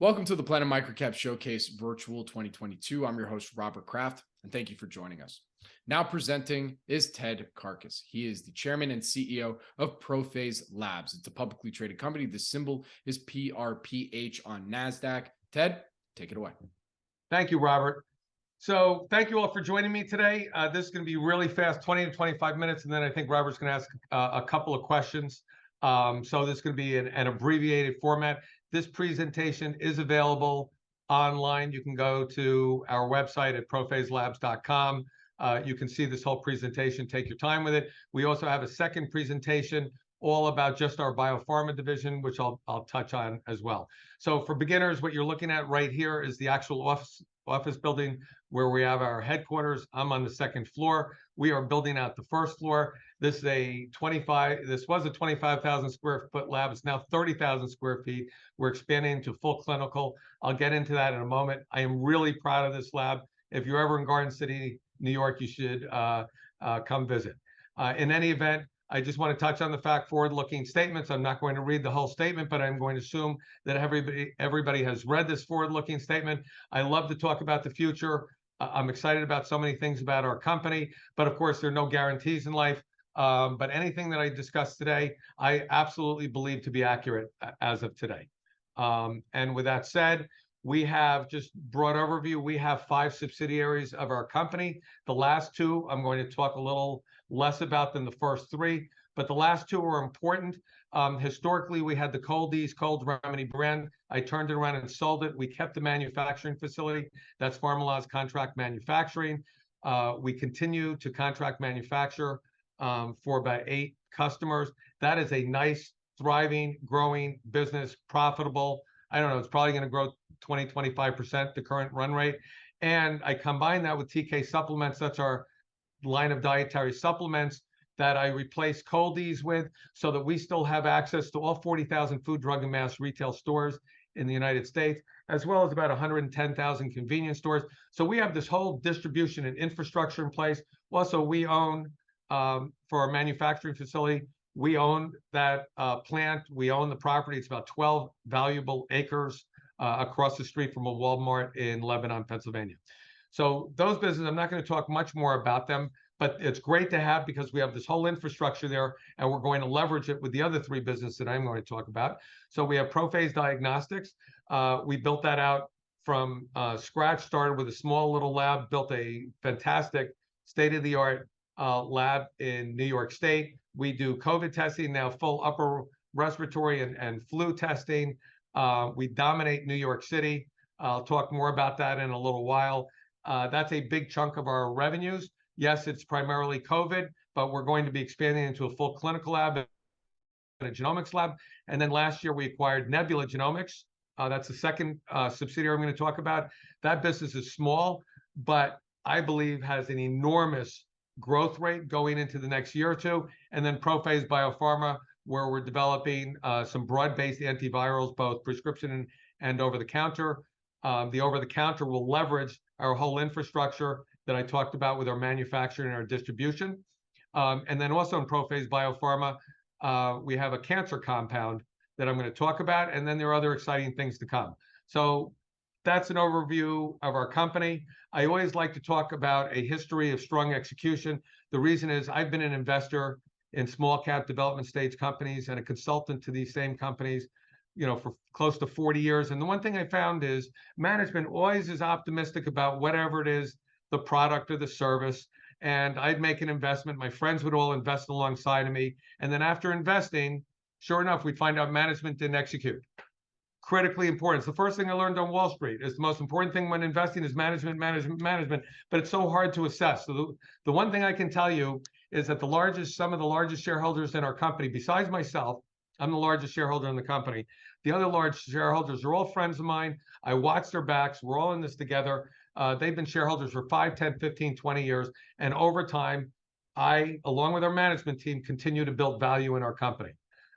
Welcome to the Planet MicroCap Showcase Virtual 2022. I'm your host, Robert Kraft, and thank you for joining us. Now presenting is Ted Karkus. He is the chairman and CEO of ProPhase Labs. It's a publicly traded company. The symbol is PRPH on Nasdaq. Ted, take it away. Thank you, Robert. So thank you all for joining me today. This is going to be really fast, 20 to 25 minutes, and then I think Robert's going to ask a couple of questions. So this is going to be an abbreviated format. This presentation is available online. You can go to our website at prophaselabs.com. You can see this whole presentation, take your time with it. We also have a second presentation all about just our biopharma division, which I'll touch on as well. So for beginners, what you're looking at right here is the actual office building where we have our headquarters. I'm on the second floor. We are building out the first floor. This was a 25,000 square foot lab. It's now 30,000 square feet. We're expanding to full clinical. I'll get into that in a moment. I am really proud of this lab. If you're ever in Garden City, New York, you should come visit. In any event, I just want to touch on the fact forward-looking statements. I'm not going to read the whole statement, but I'm going to assume that everybody has read this forward-looking statement. I love to talk about the future. I'm excited about so many things about our company, but of course, there are no guarantees in life. But anything that I discussed today, I absolutely believe to be accurate as of today. And with that said, we have just broad overview. We have 5 subsidiaries of our company. The last 2, I'm going to talk a little less about than the first 3, but the last 2 are important. Historically, we had the Cold-EEZE Cold Remedy brand. I turned it around and sold it. We kept the manufacturing facility. That's Pharmalaw's contract manufacturing. We continue to contract manufacture for about 8 customers. That is a nice, thriving, growing business, profitable. I don't know, it's probably going to grow 20, 25%, the current run rate. And I combine that with TK Supplements. That's our line of dietary supplements that I replace Cold-EEZE with so that we still have access to all 40,000 food, drug, and mass retail stores in the United States, as well as about 110,000 convenience stores. So we have this whole distribution and infrastructure in place. Also, we own, for our manufacturing facility, we own that plant. We own the property. It's about 12 valuable acres across the street from a Walmart in Lebanon, Pennsylvania. So those businesses, I'm not going to talk much more about them, but it's great to have because we have this whole infrastructure there, and we're going to leverage it with the other 3 businesses that I'm going to talk about. So we have ProPhase Diagnostics. We built that out from scratch, started with a small little lab, built a fantastic state-of-the-art lab in New York State. We do COVID testing, now full upper respiratory and flu testing. We dominate New York City. I'll talk more about that in a little while. That's a big chunk of our revenues. Yes, it's primarily COVID, but we're going to be expanding into a full clinical lab and a genomics lab. And then last year we acquired Nebula Genomics. That's the second subsidiary I'm going to talk about. That business is small, but I believe has an enormous growth rate going into the next year or 2. And then ProPhase Biopharma, where we're developing some broad-based antivirals, both prescription and over-the-counter. The over-the-counter will leverage our whole infrastructure that I talked about with our manufacturing and our distribution. And then also in ProPhase Biopharma, we have a cancer compound that I'm going to talk about, and then there are other exciting things to come. So that's an overview of our company. I always like to talk about a history of strong execution. The reason is I've been an investor in small cap development stage companies and a consultant to these same companies, for close to 40 years. And the one thing I found is management always is optimistic about whatever it is, the product or the service. And I'd make an investment. My friends would all invest alongside of me. And then after investing, sure enough, we'd find out management didn't execute. Critically important. It's the first thing I learned on Wall Street. It's the most important thing when investing is management, but it's so hard to assess. So the one thing I can tell you is that some of the largest shareholders in our company, besides myself, I'm the largest shareholder in the company. The other large shareholders are all friends of mine. I watch their backs. We're all in this together. They've been shareholders for 5, 10, 15, 20 years. And over time, I, along with our management team, continue to build value in our company.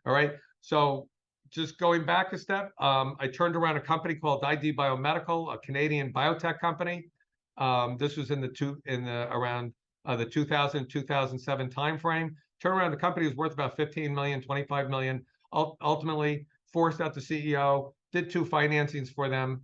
All right. So just going back a step, I turned around a company called ID Biomedical, a Canadian biotech company. This was around the 2007 timeframe. Turned around the company was worth about 15 million, 25 million. Ultimately, forced out the CEO, did 2 financings for them,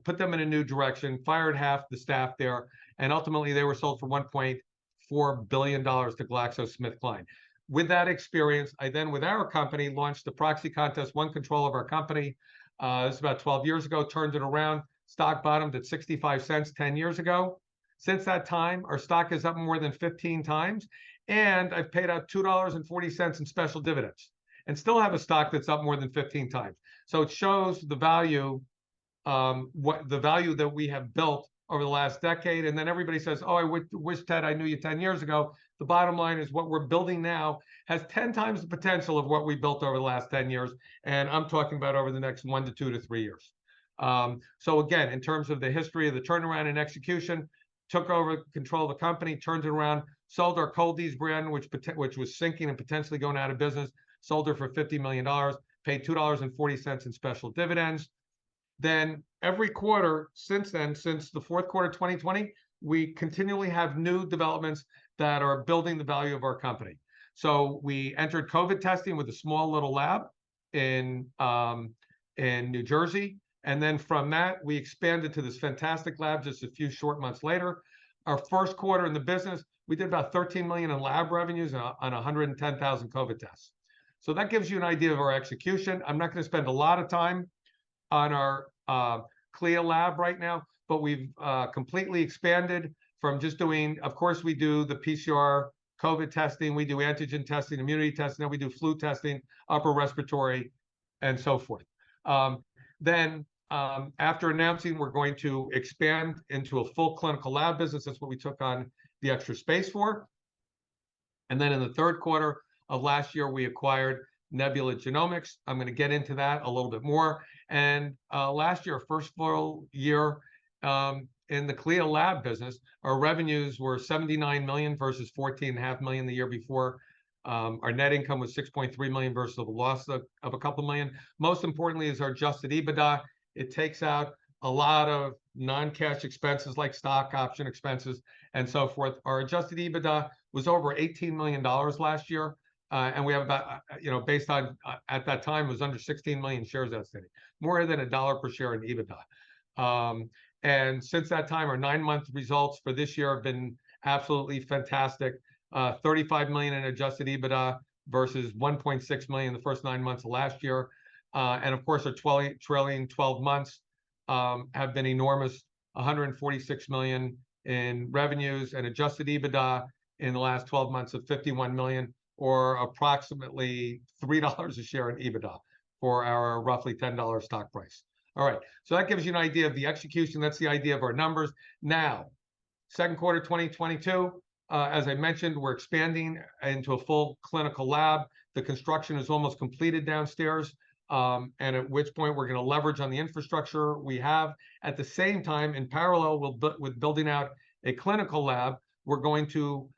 put them in a new direction, fired half the staff there, and ultimately they were sold for $1.4 billion to GlaxoSmithKline. With that experience, I then, with our company, launched the proxy contest, won control of our company. This is about 12 years ago, turned it around. Stock bottomed at 65 cents 10 years ago. Since that time, our stock is up more than 15 times, and I've paid out $2.40 in special dividends, and still have a stock that's up more than 15 times. So it shows the value, what the value that we have built over the last decade. And then everybody says, "Oh, I wish, Ted, I knew you 10 years ago." The bottom line is what we're building now has 10 times the potential of what we built over the last 10 years. And I'm talking about over the next 1 to 2 to 3 years. So again, in terms of the history of the turnaround and execution, took over control of the company, turned it around, sold our Coldies brand, which was sinking and potentially going out of business, sold her for $50 million, paid $2.40 in special dividends. Then every quarter since then, since the fourth quarter 2020, we continually have new developments that are building the value of our company. So we entered COVID testing with a small little lab in New Jersey. And then from that, we expanded to this fantastic lab just a few short months later. Our first quarter in the business, we did about 13 million in lab revenues on 110,000 COVID tests. So that gives you an idea of our execution. I'm not going to spend a lot of time on our CLIA lab right now, but we've completely expanded from just doing, of course, we do the PCR COVID testing, we do antigen testing, immunity testing, then we do flu testing, upper respiratory, and so forth. Then after announcing we're going to expand into a full clinical lab business, that's what we took on the extra space for. And then in the third quarter of last year, we acquired Nebula Genomics. I'm going to get into that a little bit more. And last year, first full year in the CLIA lab business, our revenues were 79 million versus 14.5 million the year before. Our net income was 6.3 million versus a loss of a couple million. Most importantly is our adjusted EBITDA. It takes out a lot of non-cash expenses like stock option expenses and so forth. Our adjusted EBITDA was over $18 million last year. And we have about, based on, at that time, it was under 16 million shares outstanding, more than $1 per share in EBITDA. And since that time, our 9-month results for this year have been absolutely fantastic. 35 million in adjusted EBITDA versus 1.6 million the first 9 months of last year. And of course, our trailing 12 months have been enormous, 146 million in revenues and adjusted EBITDA in the last 12 months of 51 million, or approximately $3 a share in EBITDA for our roughly $10 stock price. All right, so that gives you an idea of the execution. That's the idea of our numbers. Now, second quarter 2022, as I mentioned, we're expanding into a full clinical lab. The construction is almost completed downstairs, and at which point we're going to leverage on the infrastructure we have. At the same time, in parallel with building out a clinical lab, we're going to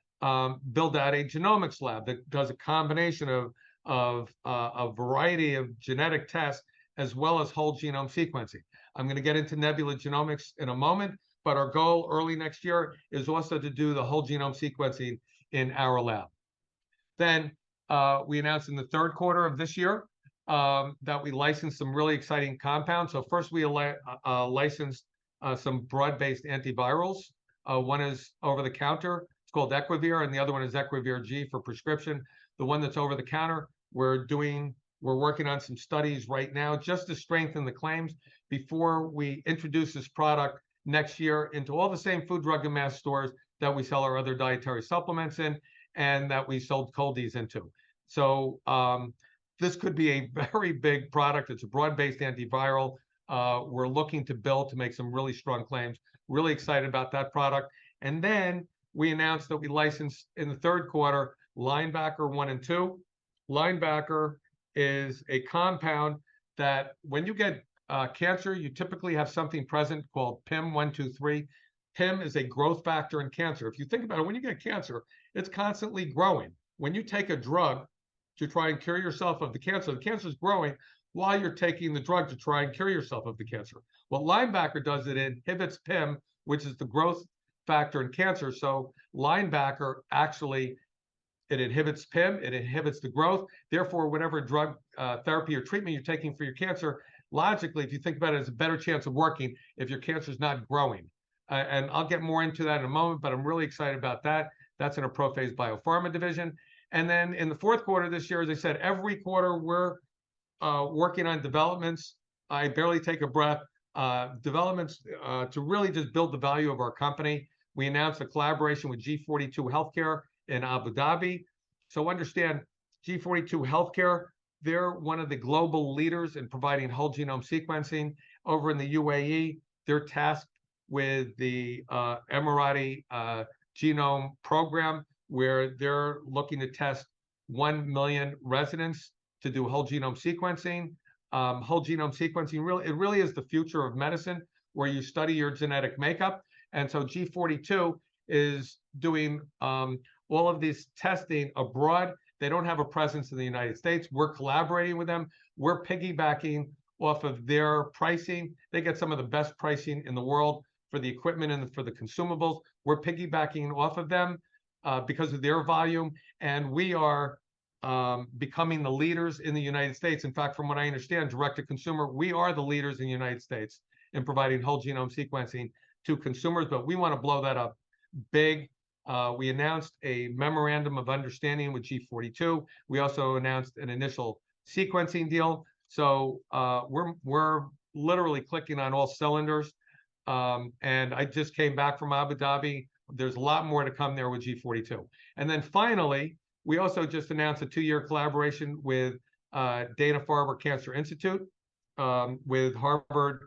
build out a genomics lab that does a combination of a variety of genetic tests as well as whole genome sequencing. I'm going to get into Nebula Genomics in a moment, but our goal early next year is also to do the whole genome sequencing in our lab. Then we announced in the third quarter of this year that we licensed some really exciting compounds. So first we licensed some broad-based antivirals. One is over-the-counter. It's called Equivir, and the other one is Equivir G for prescription. The one that's over-the-counter, we're working on some studies right now just to strengthen the claims before we introduce this product next year into all the same food, drug, and mass stores that we sell our other dietary supplements in and that we sold Coldies into. So this could be a very big product. It's a broad-based antiviral. We're looking to build to make some really strong claims. Really excited about that product. And then we announced that we licensed in the third quarter Linebacker 1 and 2. Linebacker is a compound that when you get cancer, you typically have something present called PIM123. PIM is a growth factor in cancer. If you think about it, when you get cancer, it's constantly growing. When you take a drug to try and cure yourself of the cancer is growing while you're taking the drug to try and cure yourself of the cancer. What Linebacker does, it inhibits PIM, which is the growth factor in cancer. So Linebacker actually, it inhibits PIM, it inhibits the growth. Therefore, whatever drug therapy or treatment you're taking for your cancer, logically, if you think about it, it's a better chance of working if your cancer is not growing. And I'll get more into that in a moment, but I'm really excited about that. That's in a ProPhase Biopharma division. And then in the fourth quarter this year, as I said, every quarter we're working on developments. I barely take a breath. Developments to really just build the value of our company. We announced a collaboration with G42 Healthcare in Abu Dhabi. So understand, G42 Healthcare, they're one of the global leaders in providing whole genome sequencing. Over in the UAE, they're tasked with the Emirati genome program, where they're looking to test 1 million residents to do whole genome sequencing. Whole genome sequencing, it really is the future of medicine, where you study your genetic makeup. And so G42 is doing all of this testing abroad. They don't have a presence in the United States. We're collaborating with them. We're piggybacking off of their pricing. They get some of the best pricing in the world for the equipment and for the consumables. We're piggybacking off of them because of their volume. And we are becoming the leaders in the United States. In fact, from what I understand, direct to consumer, we are the leaders in the United States in providing whole genome sequencing to consumers, but we want to blow that up big. We announced a memorandum of understanding with G42. We also announced an initial sequencing deal. So we're literally clicking on all cylinders. And I just came back from Abu Dhabi. There's a lot more to come there with G42. And then finally, we also just announced a 2-year collaboration with Dana-Farber Cancer Institute, with Harvard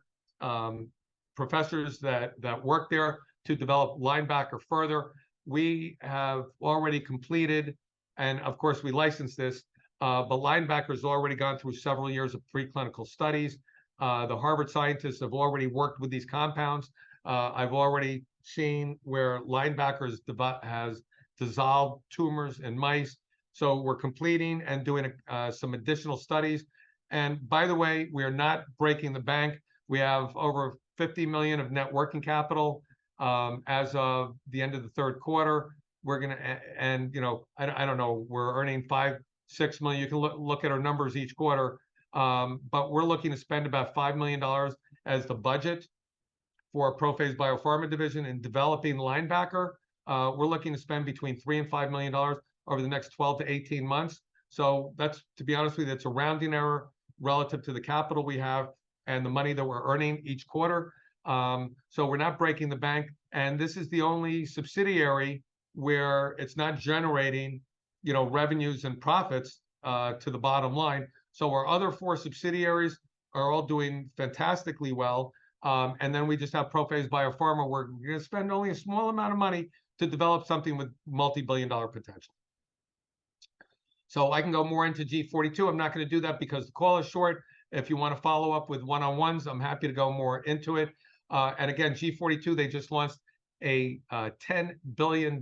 professors that work there to develop Linebacker further. We have already completed, and of course we licensed this, but Linebacker's already gone through several years of preclinical studies. The Harvard scientists have already worked with these compounds. I've already seen where Linebacker has dissolved tumors in mice. So we're completing and doing some additional studies. And by the way, we are not breaking the bank. We have over 50 million of net working capital as of the end of the third quarter. We're going to, and you know, I don't know, we're earning 5-6 million. You can look at our numbers each quarter, but we're looking to spend about $5 million as the budget for our ProPhase Biopharma division in developing Linebacker. We're looking to spend between $3 and $5 million over the next 12 to 18 months. So that's, to be honest with you, that's a rounding error relative to the capital we have and the money that we're earning each quarter. So we're not breaking the bank. And this is the only subsidiary where it's not generating, you know, revenues and profits to the bottom line. So our other 4 subsidiaries are all doing fantastically well. And then we just have ProPhase Biopharma, where we're going to spend only a small amount of money to develop something with multi-billion-dollar potential. So I can go more into G42. I'm not going to do that because the call is short. If you want to follow up with one-on-ones, I'm happy to go more into it. And again, G42, they just launched a $10 billion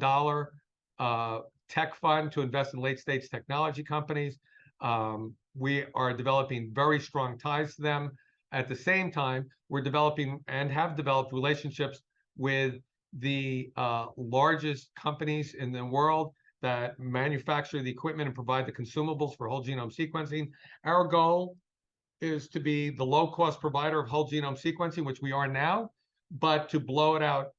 tech fund to invest in late-stage technology companies. We are developing very strong ties to them. At the same time, we're developing and have developed relationships with the largest companies in the world that manufacture the equipment and provide the consumables for whole genome sequencing. Our goal is to be the low-cost provider of whole genome sequencing, which we are now, but to blow it out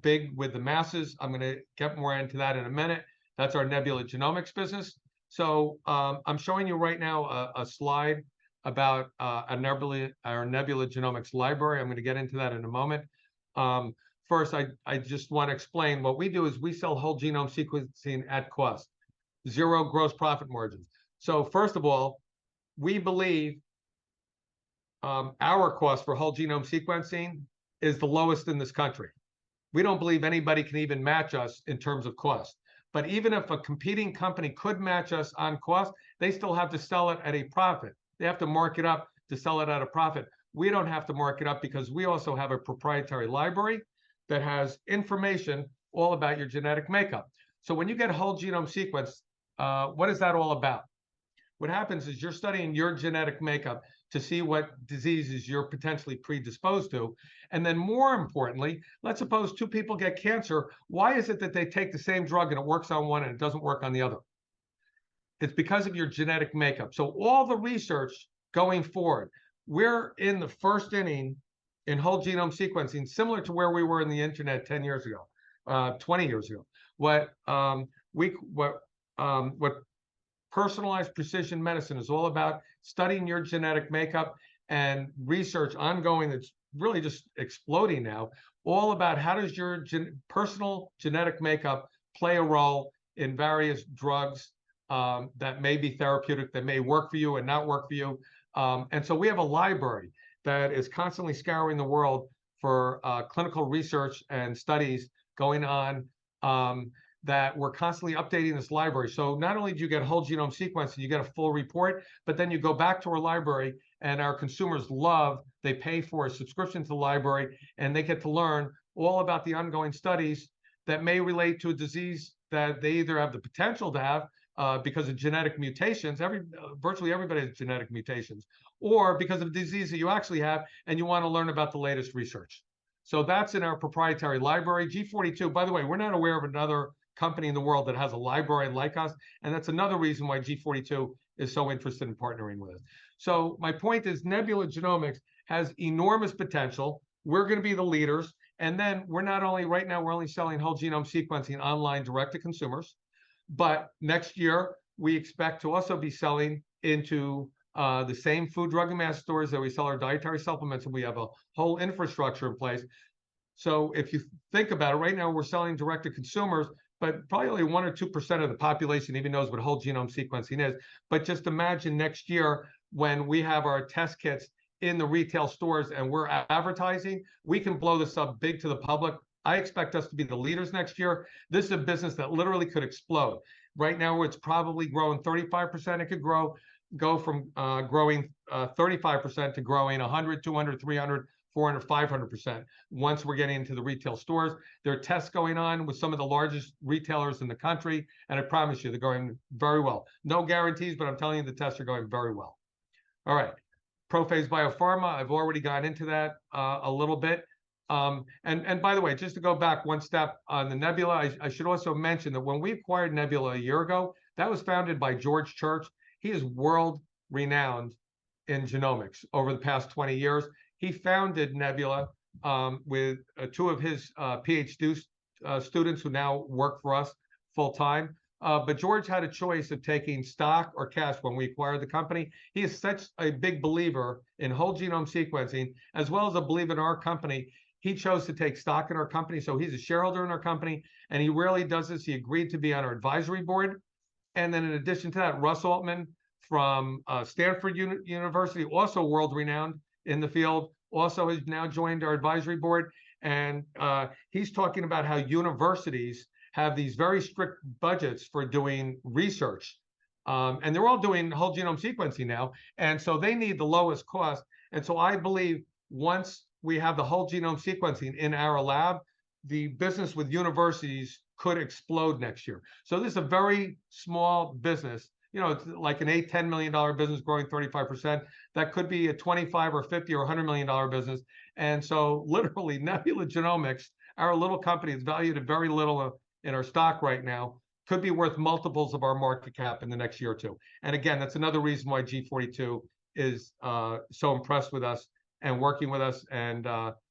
big with the masses. I'm going to get more into that in a minute. That's our Nebula Genomics business. So I'm showing you right now a slide about our Nebula Genomics library. I'm going to get into that in a moment. First, I just want to explain what we do is we sell whole genome sequencing at cost, 0 gross profit margins. So first of all, we believe our cost for whole genome sequencing is the lowest in this country. We don't believe anybody can even match us in terms of cost. But even if a competing company could match us on cost, they still have to sell it at a profit. They have to mark it up to sell it at a profit. We don't have to mark it up because we also have a proprietary library that has information all about your genetic makeup. So when you get a whole genome sequence, what is that all about? What happens is you're studying your genetic makeup to see what diseases you're potentially predisposed to. And then more importantly, let's suppose 2 people get cancer. Why is it that they take the same drug and it works on one and it doesn't work on the other? It's because of your genetic makeup. So all the research going forward, we're in the first inning in whole genome sequencing, similar to where we were in the internet 10 years ago, 20 years ago. What personalized precision medicine is all about, studying your genetic makeup, and research ongoing that's really just exploding now, all about how does your personal genetic makeup play a role in various drugs that may be therapeutic, that may work for you and not work for you. And so we have a library that is constantly scouring the world for clinical research and studies going on, that we're constantly updating this library. So not only do you get whole genome sequencing, you get a full report, but then you go back to our library, and our consumers love, they pay for a subscription to the library, and they get to learn all about the ongoing studies that may relate to a disease that they either have the potential to have because of genetic mutations. Virtually everybody has genetic mutations, or because of a disease that you actually have, and you want to learn about the latest research. So that's in our proprietary library. G42, by the way, we're not aware of another company in the world that has a library like us, and that's another reason why G42 is so interested in partnering with us. So my point is, Nebula Genomics has enormous potential. We're going to be the leaders, and then we're not only, right now, we're only selling whole genome sequencing online direct to consumers, but next year we expect to also be selling into the same food, drug, and mass stores that we sell our dietary supplements, and we have a whole infrastructure in place. So if you think about it, right now we're selling direct to consumers, but probably only 1 or 2% of the population even knows what whole genome sequencing is. But just imagine next year when we have our test kits in the retail stores and we're advertising, we can blow this up big to the public. I expect us to be the leaders next year. This is a business that literally could explode. Right now, it's probably growing 35%. It could go from growing 35% to growing 100, 200, 300, 400, 500% once we're getting into the retail stores. There are tests going on with some of the largest retailers in the country, and I promise you, they're going very well. No guarantees, but I'm telling you, the tests are going very well. All right, ProPhase Biopharma, I've already gone into that a little bit. And by the way, just to go back one step on the Nebula, I should also mention that when we acquired Nebula a year ago, that was founded by George Church. He is world renowned in genomics over the past 20 years. He founded Nebula with 2 of his PhD students who now work for us full time. But George had a choice of taking stock or cash when we acquired the company. He is such a big believer in whole genome sequencing, as well as a believer in our company. He chose to take stock in our company. So he's a shareholder in our company, and he rarely does this. He agreed to be on our advisory board. And then in addition to that, Russ Altman from Stanford University, also world renowned in the field, also has now joined our advisory board. And he's talking about how universities have these very strict budgets for doing research. And they're all doing whole genome sequencing now. And so they need the lowest cost. And so I believe once we have the whole genome sequencing in our lab, the business with universities could explode next year. So this is a very small business. You know, it's like an $8-10 million business growing 35%. That could be a 25 or 50 or $100 million business. And so literally Nebula Genomics, our little company, is valued at very little in our stock right now, could be worth multiples of our market cap in the next year or two. And again, that's another reason why G42 is so impressed with us and working with us and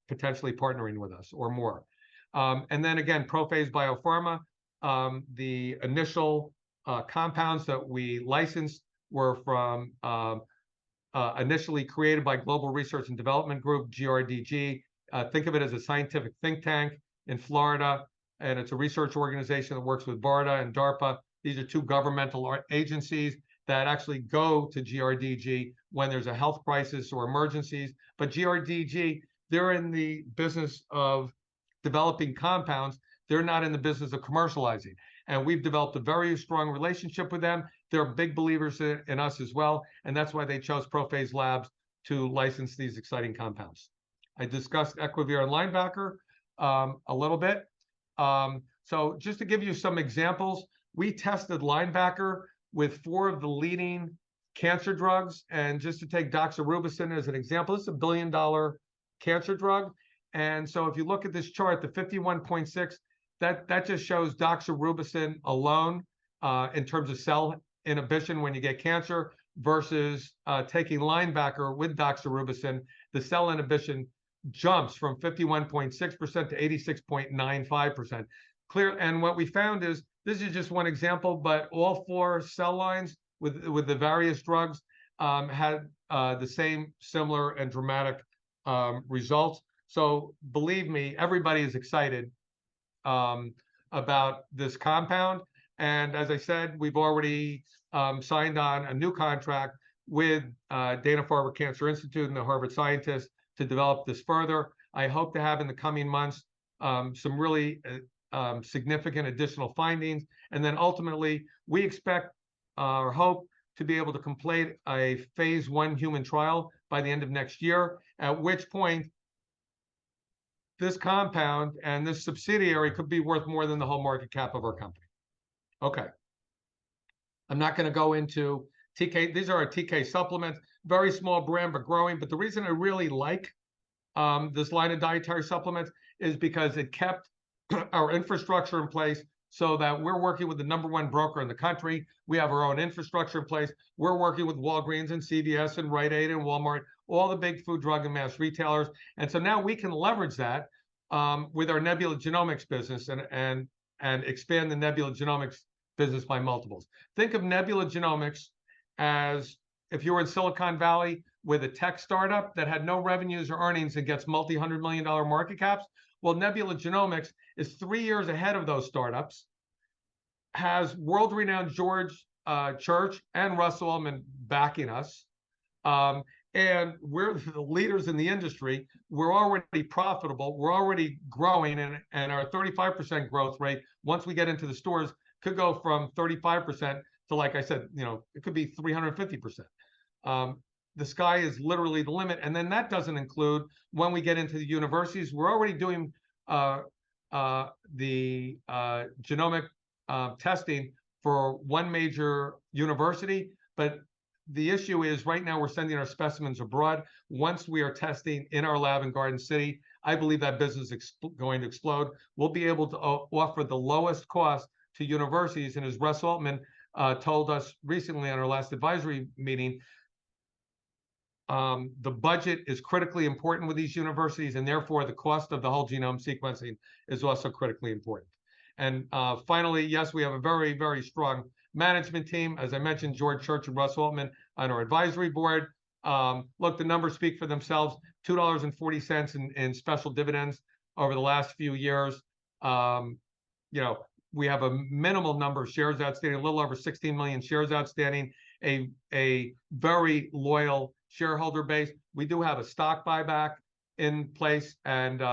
potentially partnering with us or more. And then again, ProPhase Biopharma, the initial compounds that we licensed were from initially created by Global Research and Development Group, GRDG. Think of it as a scientific think tank in Florida, and it's a research organization that works with BARDA and DARPA. These are 2 governmental agencies that actually go to GRDG when there's a health crisis or emergencies. But GRDG, they're in the business of developing compounds. They're not in the business of commercializing. And we've developed a very strong relationship with them. They're big believers in us as well. And that's why they chose ProPhase Labs to license these exciting compounds. I discussed Equivir and Linebacker a little bit. So just to give you some examples, we tested Linebacker with 4 of the leading cancer drugs. And just to take doxorubicin as an example, it's $1 billion cancer drug. And so if you look at this chart, the 51.6, that just shows doxorubicin alone in terms of cell inhibition when you get cancer. versus taking Linebacker with doxorubicin, the cell inhibition jumps from 51.6% to 86.95%. Clear. And what we found is, this is just one example, but all 4 cell lines with the various drugs had the same similar and dramatic results. So believe me, everybody is excited about this compound. And as I said, we've already signed on a new contract with Dana-Farber Cancer Institute and the Harvard scientists to develop this further. I hope to have in the coming months some really significant additional findings. And then ultimately, we expect or hope to be able to complete a phase 1 human trial by the end of next year, at which point this compound and this subsidiary could be worth more than the whole market cap of our company. Okay. I'm not going to go into TK. These are our TK supplements, very small brand, but growing. But the reason I really like this line of dietary supplements is because it kept our infrastructure in place, so that we're working with the #1 broker in the country. We have our own infrastructure in place. We're working with Walgreens and CVS and Rite Aid and Walmart, all the big food, drug, and mass retailers. And so now we can leverage that with our Nebula Genomics business and expand the Nebula Genomics business by multiples. Think of Nebula Genomics as if you were in Silicon Valley with a tech startup that had no revenues or earnings and gets multi-$100-million market caps. Well, Nebula Genomics is 3 years ahead of those startups, has world-renowned George Church and Russell Altman backing us, and we're the leaders in the industry. We're already profitable. We're already growing, and our 35% growth rate, once we get into the stores, could go from 35% to, like I said, it could be 350%. The sky is literally the limit. And then that doesn't include when we get into the universities. We're already doing the genomic testing for one major university. But the issue is right now we're sending our specimens abroad. Once we are testing in our lab in Garden City, I believe that business is going to explode. We'll be able to offer the lowest cost to universities. And as Russ Altman told us recently on our last advisory meeting, the budget is critically important with these universities, and therefore the cost of the whole genome sequencing is also critically important. And finally, yes, we have a very, very strong management team. As I mentioned, George Church and Russ Altman on our advisory board. Look, the numbers speak for themselves. $2.40 in special dividends over the last few years. We have a minimal number of shares outstanding, a little over 16 million shares outstanding, a very loyal shareholder base. We do have a stock buyback in place, and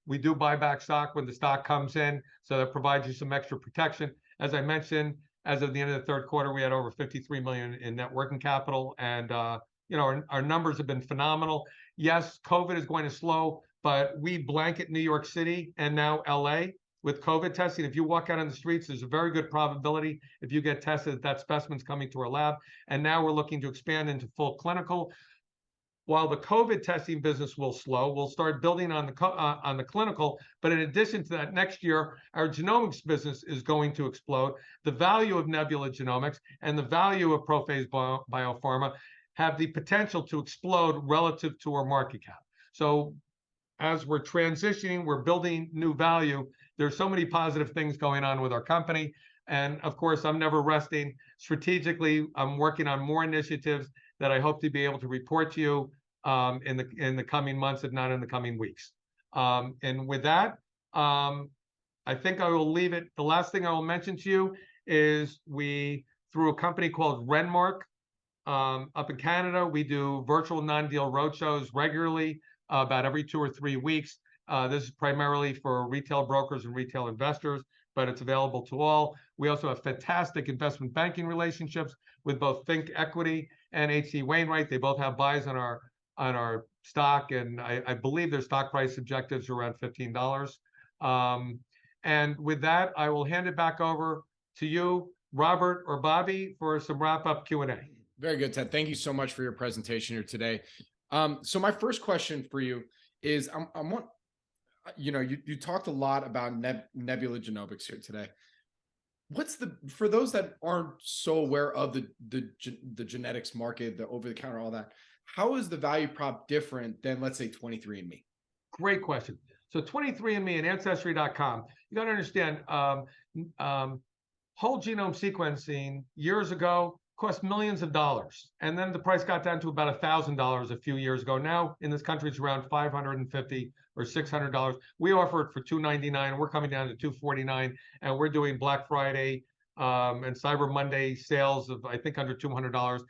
we do buy back stock when the stock comes in, so that provides you some extra protection. As I mentioned, as of the end of the third quarter, we had over 53 million in net working capital, and our numbers have been phenomenal. Yes, COVID is going to slow, but we blanket New York City and now LA with COVID testing. If you walk out on the streets, there's a very good probability if you get tested that specimen's coming to our lab. And now we're looking to expand into full clinical. While the COVID testing business will slow, we'll start building on the clinical. But in addition to that, next year, our genomics business is going to explode. The value of Nebula Genomics and the value of ProPhase Biopharma have the potential to explode relative to our market cap. So as we're transitioning, we're building new value. There's so many positive things going on with our company. And of course, I'm never resting. Strategically, I'm working on more initiatives that I hope to be able to report to you in the coming months, if not in the coming weeks. And with that, I think I will leave it. The last thing I will mention to you is through a company called Renmark up in Canada, we do virtual non-deal roadshows regularly, about every 2 or 3 weeks. This is primarily for retail brokers and retail investors, but it's available to all. We also have fantastic investment banking relationships with both Think Equity and H.C. Wainwright. They both have buys on our stock, and I believe their stock price objectives are around $15. And with that, I will hand it back over to you, Robert or Bobby, for some wrap-up Q&A. Very good, Ted. Thank you so much for your presentation here today. So my first question for you is, you talked a lot about Nebula Genomics here today. for those that aren't so aware of the genetics market, the over the counter, all that, how is the value prop different than, let's say, 23andMe? Great question. So 23andMe and Ancestry.com, you got to understand, whole genome sequencing years ago cost millions of dollars. And then the price got down to about $1,000 a few years ago. Now in this country, it's around $550 or $600. We offer it for $299. We're coming down to $249. And we're doing Black Friday and Cyber Monday sales of, I think, under $200.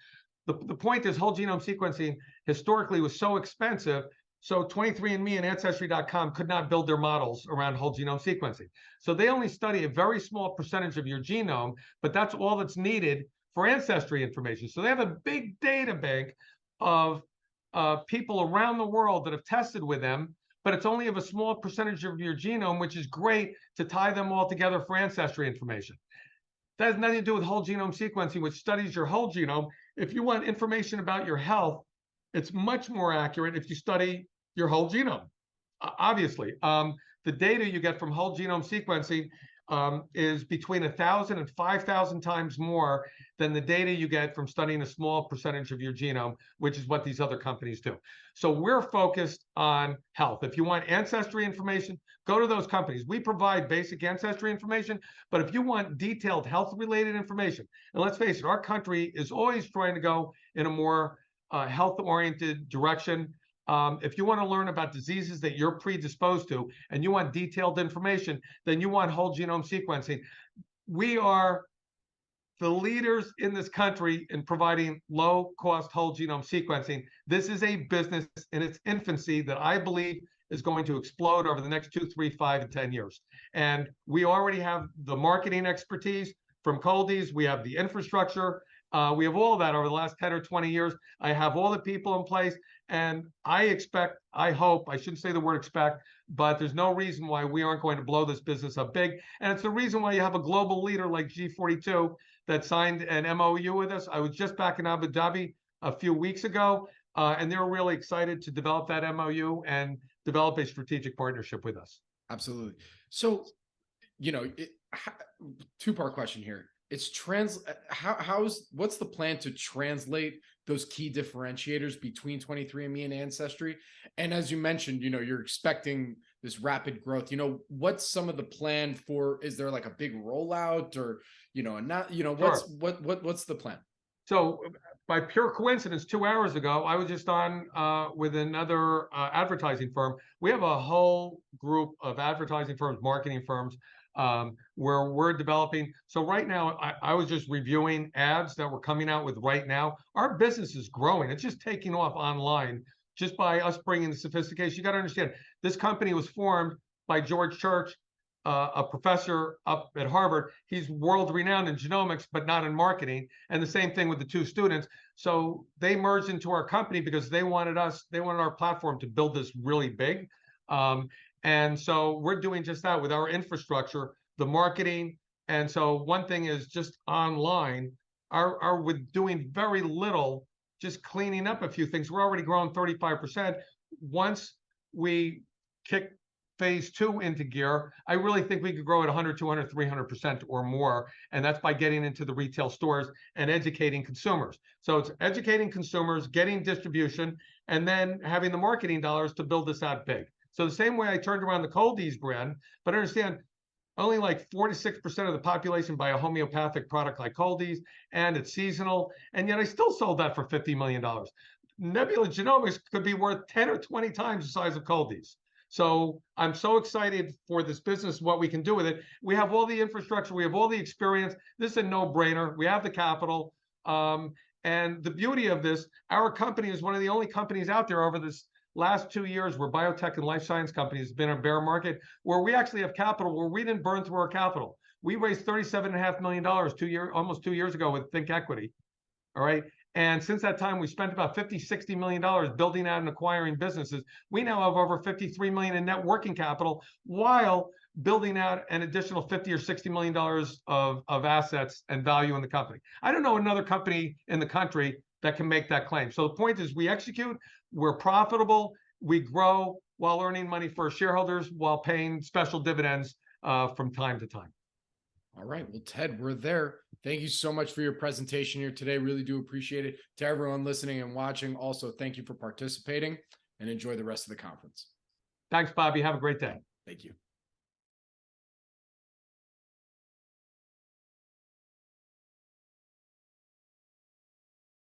The point is, whole genome sequencing historically was so expensive. So 23andMe and Ancestry.com could not build their models around whole genome sequencing. So they only study a very small percentage of your genome, but that's all that's needed for ancestry information. So they have a big data bank of people around the world that have tested with them, but it's only of a small percentage of your genome, which is great to tie them all together for ancestry information. That has nothing to do with whole genome sequencing, which studies your whole genome. If you want information about your health, it's much more accurate if you study your whole genome. Obviously, the data you get from whole genome sequencing is between 1,000 and 5,000 times more than the data you get from studying a small percentage of your genome, which is what these other companies do. So we're focused on health. If you want ancestry information, go to those companies. We provide basic ancestry information, but if you want detailed health-related information, and let's face it, our country is always trying to go in a more health-oriented direction. If you want to learn about diseases that you're predisposed to and you want detailed information, then you want whole genome sequencing. We are the leaders in this country in providing low-cost whole genome sequencing. This is a business in its infancy that I believe is going to explode over the next 2, 3, 5, and 10 years. And we already have the marketing expertise from Coldies. We have the infrastructure. We have all that over the last 10 or 20 years. I have all the people in place, and I expect, I hope, I shouldn't say the word expect, but there's no reason why we aren't going to blow this business up big. And it's the reason why you have a global leader like G42 that signed an MOU with us. I was just back in Abu Dhabi a few weeks ago, and they were really excited to develop that MOU and develop a strategic partnership with us. Absolutely. So, two-part question here. It's what's the plan to translate those key differentiators between 23andMe and Ancestry? And as you mentioned, you're expecting this rapid growth. What's some of the plan for? Is there like a big rollout, or what's the plan? So by pure coincidence, 2 hours ago, I was just on with another advertising firm. We have a whole group of advertising firms, marketing firms, where we're developing. So right now, I was just reviewing ads that we're coming out with right now. Our business is growing. It's just taking off online just by us bringing the sophistication. You got to understand, this company was formed by George Church, a professor up at Harvard. He's world renowned in genomics, but not in marketing. And the same thing with the two students. So they merged into our company because they wanted our platform to build this really big. And so we're doing just that with our infrastructure, the marketing. And so one thing is just online, with doing very little, just cleaning up a few things. We're already growing 35%. Once we kick phase 2 into gear, I really think we could grow at 100, 200, 300% or more. And that's by getting into the retail stores and educating consumers. So it's educating consumers, getting distribution, and then having the marketing dollars to build this out big. So the same way I turned around the Coldies brand, but understand, only like 4 to 6% of the population buy a homeopathic product like Coldies, and it's seasonal, and yet I still sold that for $50 million. Nebula Genomics could be worth 10 or 20 times the size of Coldies. So I'm so excited for this business, what we can do with it. We have all the infrastructure, we have all the experience. This is a no-brainer. We have the capital. And the beauty of this, our company is one of the only companies out there over this last 2 years where biotech and life science companies have been a bear market, where we actually have capital, where we didn't burn through our capital. We raised $37.5 million almost 2 years ago with Think Equity. All right. And since that time, we spent about $50-60 million building out and acquiring businesses. We now have over $53 million in net working capital, while building out an additional $50 or $60 million of assets and value in the company. I don't know another company in the country that can make that claim. So the point is, we execute, we're profitable, we grow while earning money for our shareholders, while paying special dividends from time to time. All right. Well, Ted, we're there. Thank you so much for your presentation here today. Really do appreciate it. To everyone listening and watching, also, thank you for participating and enjoy the rest of the conference. Thanks, Bobby. Have a great day. Thank you.